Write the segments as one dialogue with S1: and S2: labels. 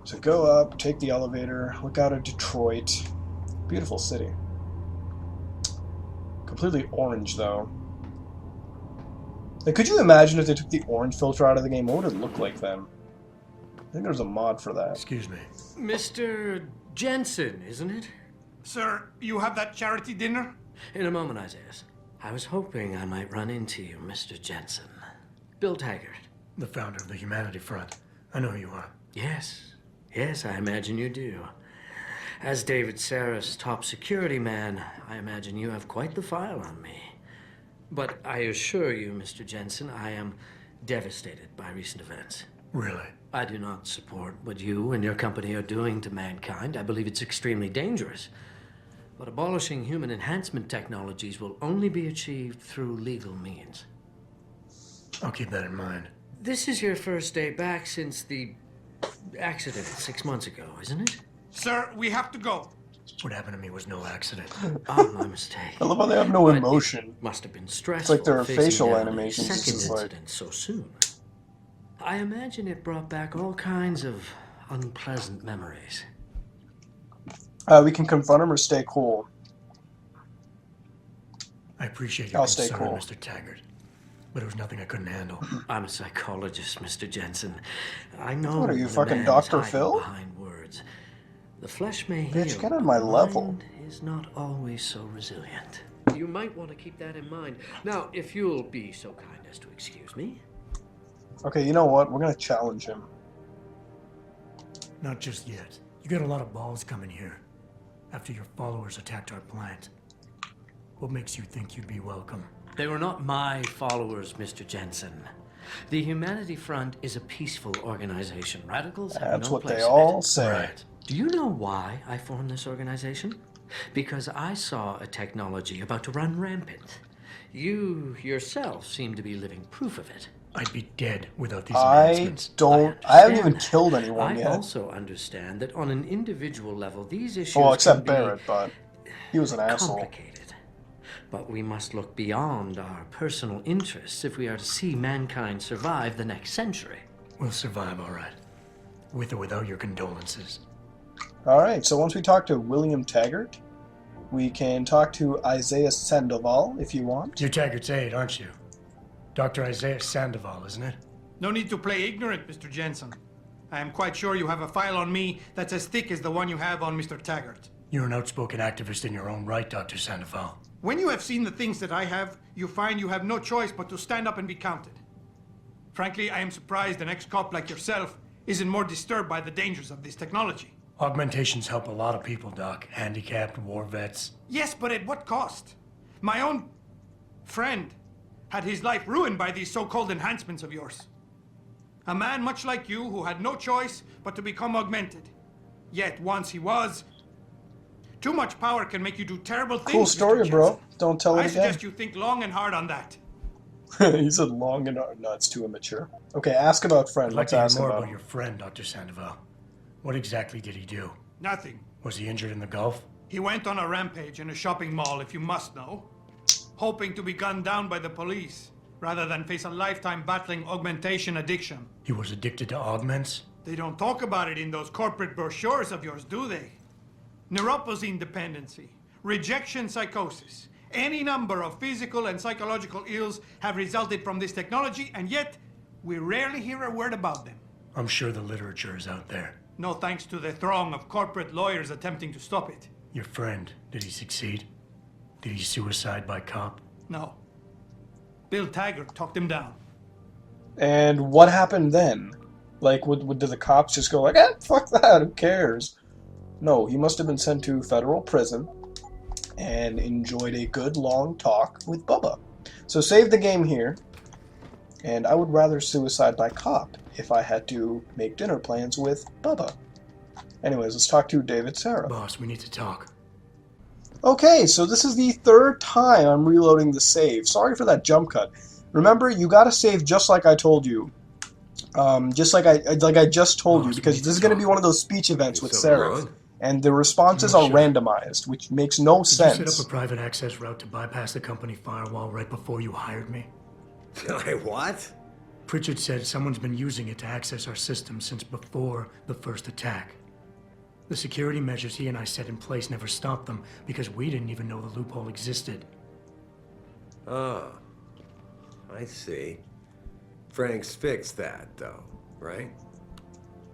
S1: So go up, take the elevator, look out at Detroit. Beautiful city. Completely orange, though. Like, could you imagine if they took the orange filter out of the game? What would it look like then? I think there's a mod for that.
S2: Excuse me.
S3: Mr. Jensen, isn't it?
S4: Sir, you have that charity dinner?
S3: In a moment, Isaiah. I was hoping I might run into you, Mr. Jensen. Bill Taggart.
S2: The founder of the Humanity Front. I know who you are.
S3: Yes. Yes, I imagine you do. As David Sarah's top security man, I imagine you have quite the file on me. But I assure you, Mr. Jensen, I am devastated by recent events.
S2: Really?
S3: I do not support what you and your company are doing to mankind. I believe it's extremely dangerous. But abolishing human enhancement technologies will only be achieved through legal means.
S2: I'll keep that in mind.
S3: This is your first day back since the accident 6 months ago, isn't it?
S4: Sir, we have to go.
S2: What happened to me was no accident.
S3: Oh, my mistake.
S1: I love how they have no emotion.
S3: Must have been stressful.
S1: It's like their
S3: facing
S1: facial
S3: down
S1: animations.
S3: a second
S1: It's like...
S3: incident so soon. I imagine it brought back all kinds of unpleasant memories.
S1: We can confront him or stay cool.
S2: I appreciate your
S1: I'll stay
S2: concern,
S1: cool.
S2: Mr. Taggart. But it was nothing I couldn't handle.
S3: I'm a psychologist, Mr. Jensen. I know.
S1: What are you,
S3: when a
S1: fucking
S3: man is
S1: Dr.
S3: hiding
S1: Phil?
S3: Behind words. The flesh may
S1: Bitch,
S3: heal,
S1: get on
S3: but
S1: my
S3: the
S1: level.
S3: mind is not always so resilient. You might want to keep that in mind. Now, if you'll be so kind as to excuse me.
S1: Okay, you know what? We're gonna challenge him.
S2: Not just yet. You got a lot of balls coming here. After your followers attacked our plant. What makes you think you'd be welcome?
S3: They were not my followers, Mr. Jensen. The Humanity Front is a peaceful organization. Radicals have
S1: That's
S3: no
S1: what
S3: place
S1: they
S3: in
S1: all
S3: it.
S1: say.
S2: Right.
S3: Do you know why I formed this organization? Because I saw a technology about to run rampant. You yourself seem to be living proof of it.
S2: I'd be dead without these
S1: I
S2: enhancements.
S1: I haven't even
S3: understand that.
S1: killed anyone
S3: I
S1: yet.
S3: also understand that on an individual level, these issues
S1: Well, except
S3: can be
S1: Barrett, but he was an asshole.
S3: complicated. But we must look beyond our personal interests if we are to see mankind survive the next century.
S2: We'll survive, all right. With or without your condolences.
S1: Alright, so once we talk to William Taggart, we can talk to Isaiah Sandoval if you want.
S2: You're Taggart's aide, aren't you? Dr. Isaiah Sandoval, isn't it?
S4: No need to play ignorant, Mr. Jensen. I am quite sure you have a file on me that's as thick as the one you have on Mr. Taggart.
S2: You're an outspoken activist in your own right, Dr. Sandoval.
S4: When you have seen the things that I have, you find you have no choice but to stand up and be counted. Frankly, I am surprised an ex-cop like yourself isn't more disturbed by the dangers of this technology.
S2: Augmentations help a lot of people, Doc. Handicapped, war vets.
S4: Yes, but at what cost? My own friend had his life ruined by these so-called enhancements of yours. A man much like you who had no choice but to become augmented. Yet once he was, too much power can make you do terrible things.
S1: Cool story,
S4: Mr.
S1: bro.
S4: Jensen.
S1: Don't tell it
S4: I
S1: again.
S4: suggest you think long and hard on that.
S1: He said long and hard. No, it's too immature. Okay, ask about friend.
S2: I'd like
S1: Let's
S2: to hear
S1: ask
S2: more
S1: about
S2: about
S1: him.
S2: your friend, Dr. Sandoval. What exactly did he do?
S4: Nothing.
S2: Was he injured in the Gulf?
S4: He went on a rampage in a shopping mall, if you must know, hoping to be gunned down by the police, rather than face a lifetime battling augmentation addiction.
S2: He was addicted to augments?
S4: They don't talk about it in those corporate brochures of yours, do they? Neuropathy dependency, rejection psychosis, any number of physical and psychological ills have resulted from this technology, and yet we rarely hear a word about them.
S2: I'm sure the literature is out there.
S4: No thanks to the throng of corporate lawyers attempting to stop it.
S2: Your friend, did he succeed? Did he suicide by cop?
S4: No. Bill Taggart talked him down.
S1: And what happened then? Like, did the cops just go like, fuck that, who cares? No, he must have been sent to federal prison and enjoyed a good long talk with Bubba. So save the game here, and I would rather suicide by cop if I had to make dinner plans with Bubba. Anyways, let's talk to David Sarah.
S2: Boss, we need to talk.
S1: Okay, so this is the third time I'm reloading the save. Sorry for that jump cut. Remember, you gotta save just like I told you. Just like I just told you, because this is going to be one of those speech events with Sarah, and the responses are randomized, which makes no sense.
S2: Did you set up a private access route to bypass the company firewall right before you hired me?
S5: What?
S2: Pritchard said someone's been using it to access our system since before the first attack. The security measures he and I set in place never stopped them because we didn't even know the loophole existed.
S5: Oh, I see. Frank's fixed that, though, right?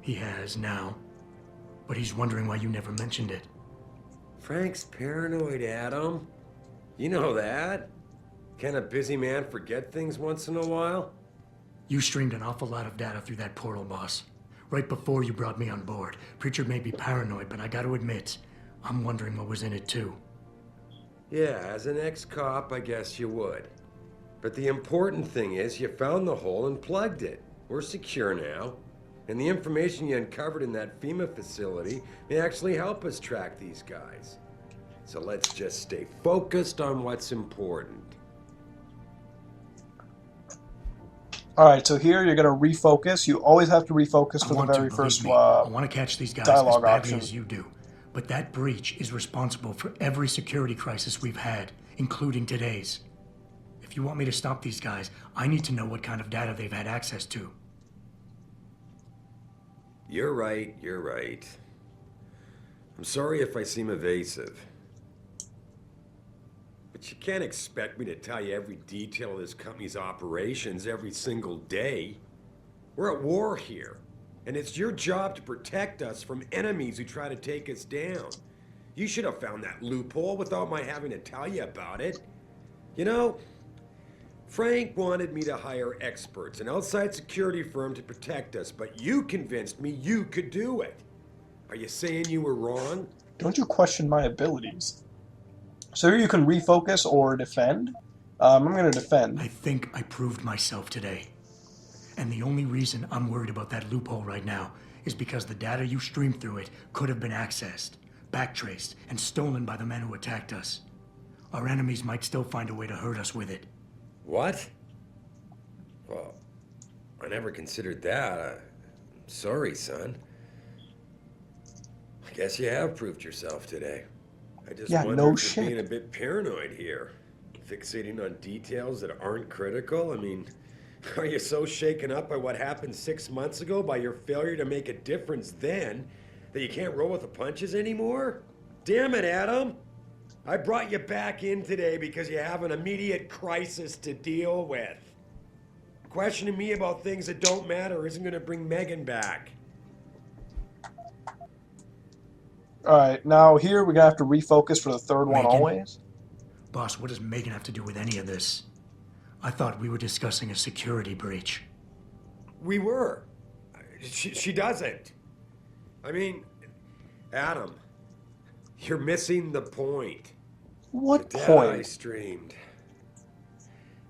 S2: He has now, but he's wondering why you never mentioned it.
S5: Frank's paranoid, Adam. You know that. Can a busy man forget things once in a while?
S2: You streamed an awful lot of data through that portal, boss. Right before you brought me on board. Pritchard may be paranoid, but I gotta admit, I'm wondering what was in it too.
S5: Yeah, as an ex-cop, I guess you would. But the important thing is you found the hole and plugged it. We're secure now. And the information you uncovered in that FEMA facility may actually help us track these guys. So let's just stay focused on what's important.
S1: Alright, so here you're going to refocus. You always have to refocus for the very first
S2: I want to catch these guys
S1: dialogue
S2: as badly
S1: option.
S2: as you do. But that breach is responsible for every security crisis we've had, including today's. If you want me to stop these guys, I need to know what kind of data they've had access to.
S5: You're right, you're right. I'm sorry if I seem evasive. But you can't expect me to tell you every detail of this company's operations every single day. We're at war here, and it's your job to protect us from enemies who try to take us down. You should have found that loophole without my having to tell you about it. You know, Frank wanted me to hire experts, an outside security firm to protect us, but you convinced me you could do it. Are you saying you were wrong?
S1: Don't you question my abilities. So here you can refocus or defend. I'm going to defend.
S2: I think I proved myself today. And the only reason I'm worried about that loophole right now is because the data you streamed through it could have been accessed, backtraced, and stolen by the men who attacked us. Our enemies might still find a way to hurt us with it.
S5: What? Well, I never considered that. I'm sorry, son. I guess you have proved yourself today. I just wonder
S1: no
S5: if you're
S1: shit.
S5: being a bit paranoid here. Fixating on details that aren't critical? I mean, are you so shaken up by what happened 6 months ago, by your failure to make a difference then, that you can't roll with the punches anymore? Damn it, Adam! I brought you back in today because you have an immediate crisis to deal with. Questioning me about things that don't matter isn't going to bring Megan back.
S1: Alright, now here we're going to have to refocus for the third one
S2: Megan?
S1: always.
S2: Boss, what does Megan have to do with any of this? I thought we were discussing a security breach.
S5: We were. She doesn't. I mean, Adam, you're missing the point.
S1: What
S5: The data I
S1: point?
S5: streamed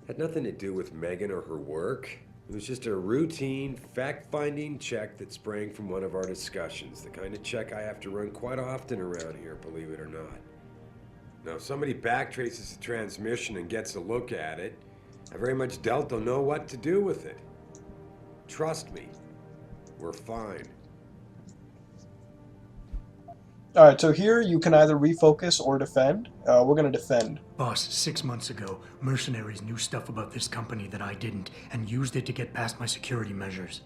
S5: had nothing to do with Megan or her work. It was just a routine, fact-finding check that sprang from one of our discussions. The kind of check I have to run quite often around here, believe it or not. Now, if somebody backtraces the transmission and gets a look at it, I very much doubt they'll know what to do with it. Trust me, we're fine.
S1: Alright, so here you can either refocus or defend. We're going to defend.
S2: Boss, 6 months ago, mercenaries knew stuff about this company that I didn't and used it to get past my security measures.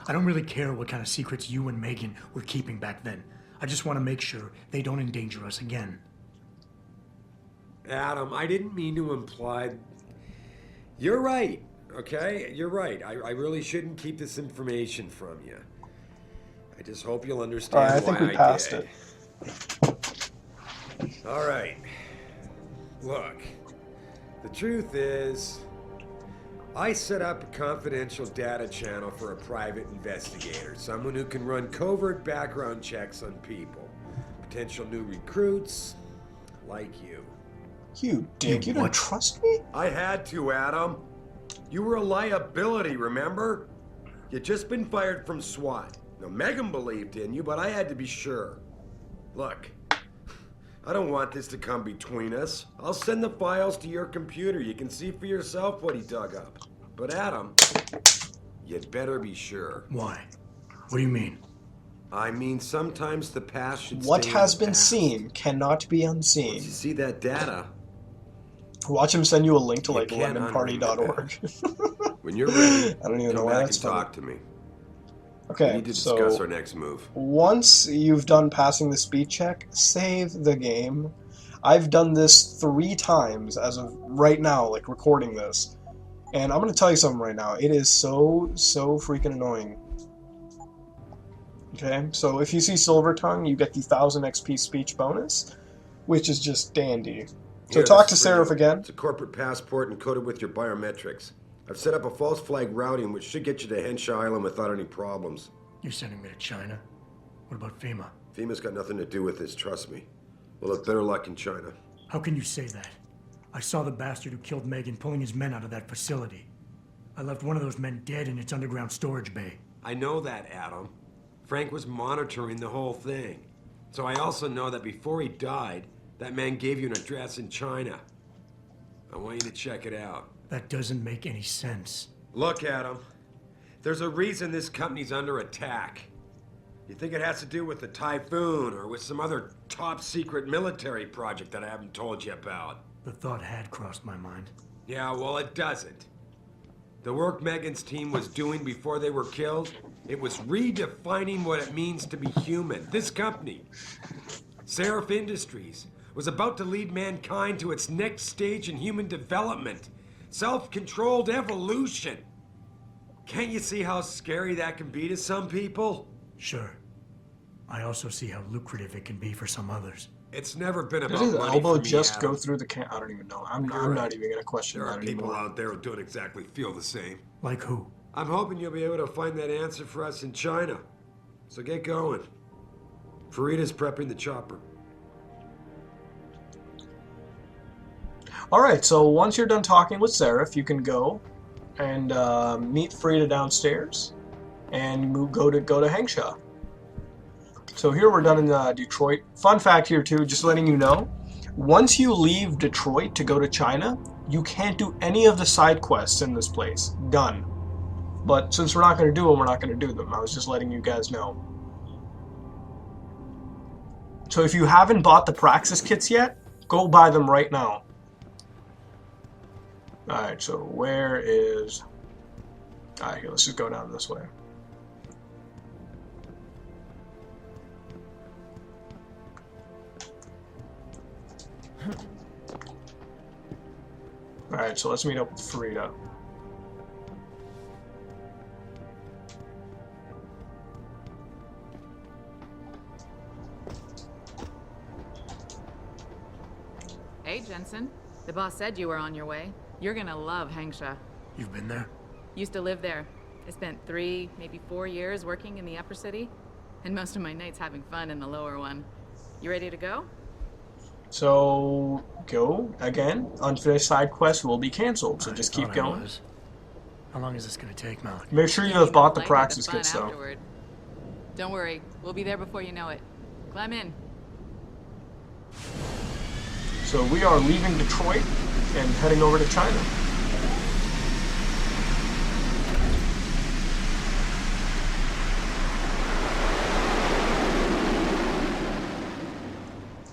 S2: I don't really care what kind of secrets you and Megan were keeping back then. I just want to make sure they don't endanger us again.
S5: Adam, I didn't mean to imply... You're right, okay? You're right. I really shouldn't keep this information from you. I just hope you'll understand
S1: Alright, I think we passed
S5: did.
S1: it.
S5: All right. Look, the truth is, I set up a confidential data channel for a private investigator, someone who can run covert background checks on people, potential new recruits, like you.
S1: You dick, you
S2: what?
S1: don't trust me?
S5: I had to, Adam. You were a liability, remember? You'd just been fired from SWAT. Now, Megan believed in you, but I had to be sure. Look, I don't want this to come between us. I'll send the files to your computer. You can see for yourself what he dug up. But Adam, you'd better be sure.
S2: Why? What do you mean?
S5: I mean, sometimes the past should
S1: What
S5: stay
S1: has
S5: in the
S1: been
S5: past.
S1: seen cannot be unseen.
S5: Once you see that data,
S1: Watch him send you a link to
S5: You
S1: like
S5: can't
S1: lemonparty.org.
S5: When you're ready,
S1: I don't even know
S5: come
S1: why
S5: back
S1: that's
S5: and
S1: funny.
S5: talk to me. We
S1: Okay,
S5: need to discuss
S1: so
S5: our next move.
S1: once you've done passing the speed check, save the game. I've done this 3 times as of right now, like recording this. And I'm going to tell you something right now. It is so freaking annoying. Okay, so if you see Silver Tongue, you get the 1000 XP speech bonus, which is just dandy. So
S5: Here,
S1: talk to
S5: this is for
S1: Seraph
S5: you.
S1: again.
S5: It's a corporate passport encoded with your biometrics. I've set up a false flag routing which should get you to Hensha Island without any problems.
S2: You're sending me to China? What about FEMA?
S5: FEMA's got nothing to do with this, trust me. We'll have better luck in China.
S2: How can you say that? I saw the bastard who killed Megan pulling his men out of that facility. I left one of those men dead in its underground storage bay.
S5: I know that, Adam. Frank was monitoring the whole thing. So I also know that before he died, that man gave you an address in China. I want you to check it out.
S2: That doesn't make any sense.
S5: Look, Adam. There's a reason this company's under attack. You think it has to do with the Typhoon or with some other top-secret military project that I haven't told you about?
S2: The thought had crossed my mind.
S5: Yeah, well, it doesn't. The work Megan's team was doing before they were killed, it was redefining what it means to be human. This company, Seraph Industries, was about to lead mankind to its next stage in human development. Self-controlled evolution. Can't you see how scary that can be to some people?
S2: Sure. I also see how lucrative it can be for some others.
S5: It's never been about
S1: Does his
S5: money
S1: elbow
S5: for me,
S1: just
S5: Adam.
S1: go through the can? I don't even know. I'm
S5: You're
S1: not
S5: right.
S1: even going to question
S5: There
S1: that
S5: are people
S1: anymore.
S5: out there who don't exactly feel the same.
S2: Like who?
S5: I'm hoping you'll be able to find that answer for us in China. So get going. Farida's prepping the chopper.
S1: Alright, so once you're done talking with Seraph, you can go and meet Frida downstairs and go to Hengsha. So here we're done in Detroit. Fun fact here too, just letting you know, once you leave Detroit to go to China, you can't do any of the side quests in this place. Done. But since we're not going to do them, we're not going to do them. I was just letting you guys know. So if you haven't bought the Praxis kits yet, go buy them right now. Alright, so where is... Alright, here, let's just go down this way. Alright, so let's meet up with Frida.
S6: Hey, Jensen. The boss said you were on your way. You're gonna love Hengsha.
S2: You've been there?
S6: Used to live there. I spent 3, maybe 4 years working in the upper city, and most of my nights having fun in the lower one. You ready to go?
S1: So, go. Again, unfinished side quests will be cancelled, so just keep
S2: Thought I
S1: going.
S2: was. How long is this gonna take, Malik?
S1: Make sure you have bought the
S6: Like
S1: Praxis
S6: fun
S1: kits, though.
S6: afterward. Don't worry, we'll be there before you know it. Climb in.
S1: So we are leaving Detroit and heading over to China.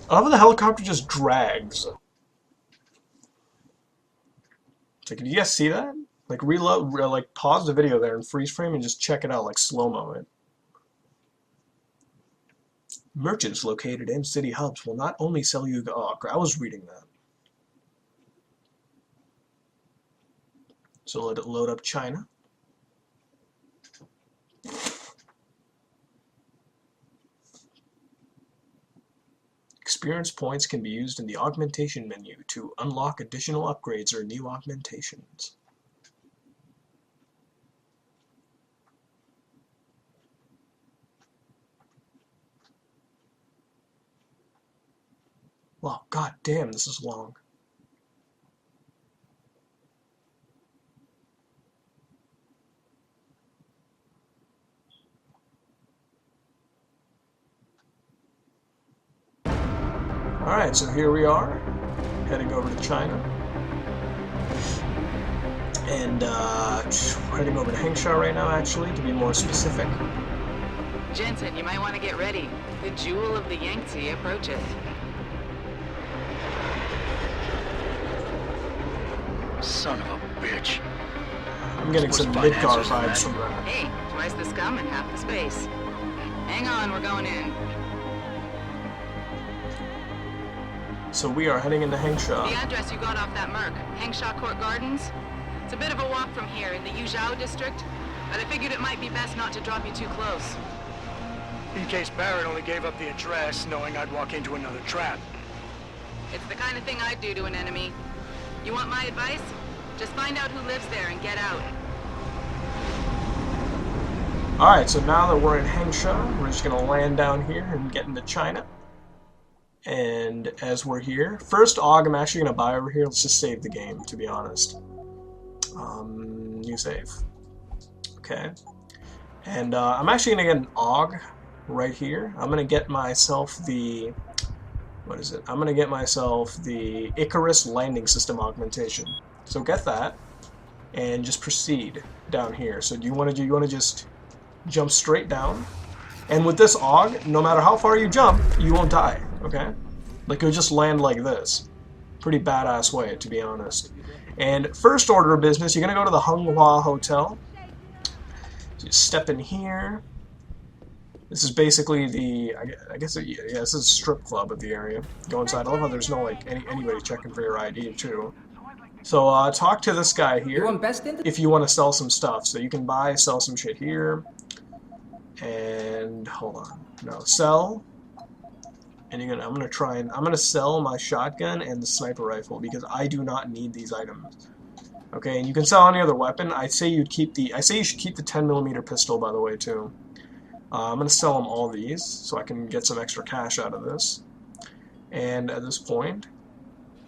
S1: I love how the helicopter just drags. It's like, did you guys see that? Like reload, like pause the video there and freeze frame and just check it out, like slow-mo it. Merchants located in city hubs will not only sell you... Oh, I was reading that. So let it load up China. Experience points can be used in the augmentation menu to unlock additional upgrades or new augmentations. Wow, god damn, this is long. Alright, so here we are, heading over to China. And heading over to Hengsha right now, actually, to be more specific.
S6: Jensen, you might want to get ready. The jewel of the Yangtze approaches.
S2: Son of a bitch.
S1: I'm getting some Midgar vibes from that.
S6: Hey, twice the scum and half the space. Hang on, we're going in.
S1: So we are heading into Hengsha.
S6: The address you got off that Merc, Hengsha Court Gardens. It's a bit of a walk from here in the Yuzhou district, but I figured it might be best not to drop you too close.
S2: In case Barrett only gave up the address, knowing I'd walk into another trap.
S6: It's the kind of thing I'd do to an enemy. You want my advice? Just find out who lives there and get out.
S1: Alright, so now that we're in Hengsha, we're just going to land down here and get into China. And as we're here, first AUG I'm actually going to buy over here. Let's just save the game, to be honest. New save. Okay. And I'm actually going to get an AUG right here. I'm going to get myself the... What is it? I'm going to get myself the Icarus landing system augmentation. So get that, and just proceed down here. So do you want to just jump straight down? And with this AUG, no matter how far you jump, you won't die, okay? Like, you'll just land like this. Pretty badass way, to be honest. And first order of business, you're going to go to the Hunghua Hotel. So you step in here. This is basically the, I guess, yeah, this is a strip club of the area. Go inside. I love how there's no, like, anybody checking for your ID, too. So, talk to this guy here if you want to sell some stuff. So you can buy, sell some shit here. And, hold on. No, sell. And I'm gonna sell my shotgun and the sniper rifle because I do not need these items. Okay, and you can sell any other weapon. I say you should keep the 10mm pistol, by the way, too. I'm gonna sell them all these so I can get some extra cash out of this. And at this point,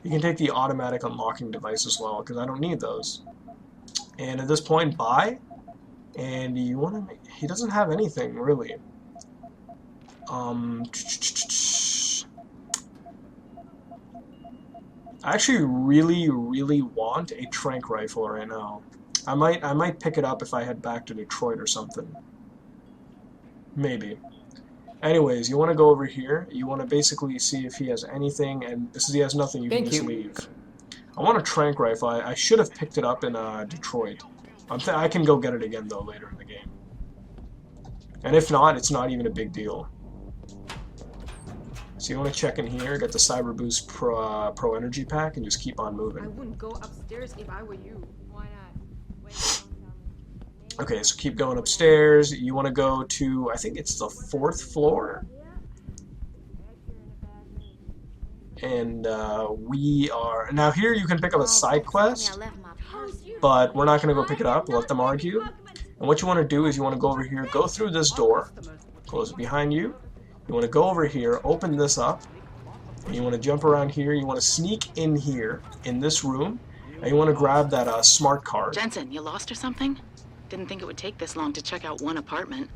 S1: you can take the automatic unlocking device as well because I don't need those. And at this point, buy. And you want to make... He doesn't have anything, really. I actually really want a tranq rifle right now. I might pick it up if I head back to Detroit or something. Maybe. Anyways, you want to go over here. You want to basically see if he has anything, and this is he has nothing. You can just leave. I want a tranq rifle. I should have picked it up in Detroit. I can go get it again though later in the game. And if not, it's not even a big deal. So you want to check in here, get the Cyber Boost Pro Energy Pack, and just keep on moving.
S7: I wouldn't go upstairs if I were you. Why not?
S1: Okay, so keep going upstairs. You want to go to, I think it's the 4th floor. And we are... Now here you can pick up a side quest, but we're not going to go pick it up. Let them argue. And what you want to do is you want to go over here, go through this door, close it behind you. You want to go over here, open this up, and you want to jump around here. You want to sneak in here, in this room, and you want to grab that smart card.
S6: Jensen, you lost or something? Didn't think it would take this long to check out one apartment.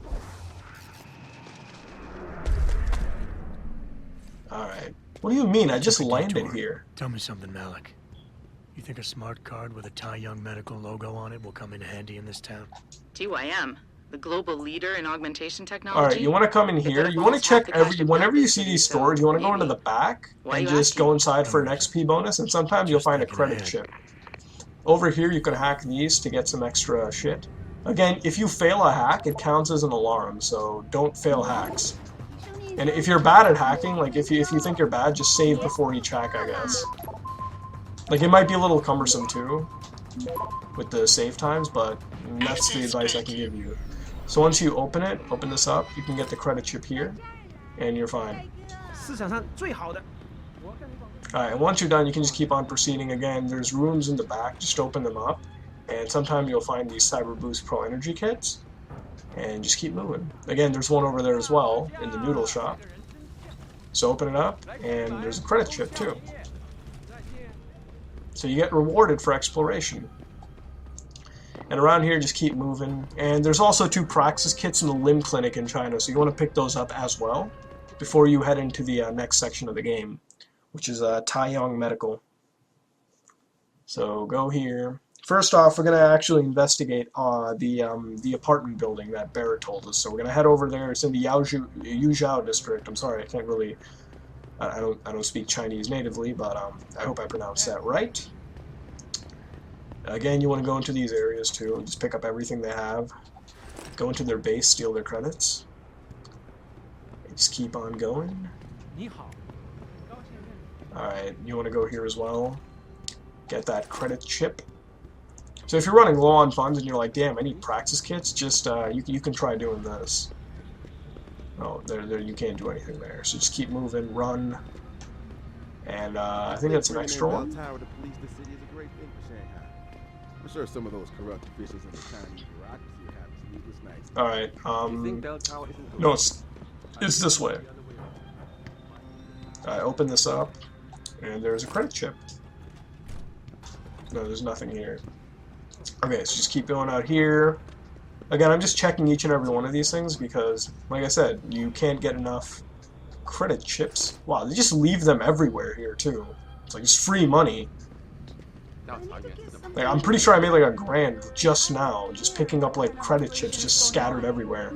S1: Alright. What do you mean? I just landed here.
S2: Tell me something, Malik. You think a smart card with a Tai Young Medical logo on it will come in handy in this town?
S6: TYM, the global leader in augmentation technology.
S1: Alright, you want to come in here. You want to check whenever you see these stores, you want to go into the back and just go inside for an XP bonus, and sometimes you'll find a credit chip. Over here, you can hack these to get some extra shit. Again, if you fail a hack, it counts as an alarm, so don't fail hacks. And if you're bad at hacking, like if you think you're bad, just save before each hack, I guess. Like, it might be a little cumbersome too, with the save times, but that's the advice I can give you. So once you open this up, you can get the credit chip here, and you're fine. Alright, and once you're done, you can just keep on proceeding. Again, there's rooms in the back, just open them up, and sometimes you'll find these Cyber Boost Pro Energy Kits, and just keep moving. Again, there's one over there as well, in the noodle shop. So open it up, and there's a credit chip too. So you get rewarded for exploration. And around here, just keep moving. And there's also 2 Praxis kits in the Limb Clinic in China, so you want to pick those up as well before you head into the next section of the game, which is Tai Young Medical. So go here. First off, we're going to actually investigate the apartment building that Barrett told us. So we're going to head over there. It's in the Yuzhou district. I'm sorry, I can't really... I don't speak Chinese natively, but I hope I pronounced that right. Again, you want to go into these areas too, and just pick up everything they have. Go into their base, steal their credits. And just keep on going. Alright, you want to go here as well. Get that credit chip. So if you're running low on funds and you're like, damn, I need practice kits, just you can try doing this. Oh, there you can't do anything there. So just keep moving, run. And I think that's an extra one.
S8: I'm sure some of those corrupt officials in the Chinese bureaucracy are happy to leave this night.
S1: Alright, no, it's this way. I open this up, and there's a credit chip. No, there's nothing here. Okay, so just keep going out here. Again, I'm just checking each and every one of these things because, like I said, you can't get enough credit chips. Wow, they just leave them everywhere here, too. It's like, it's free money. Like, I'm pretty sure I made like $1,000 just now, just picking up like credit chips just scattered everywhere.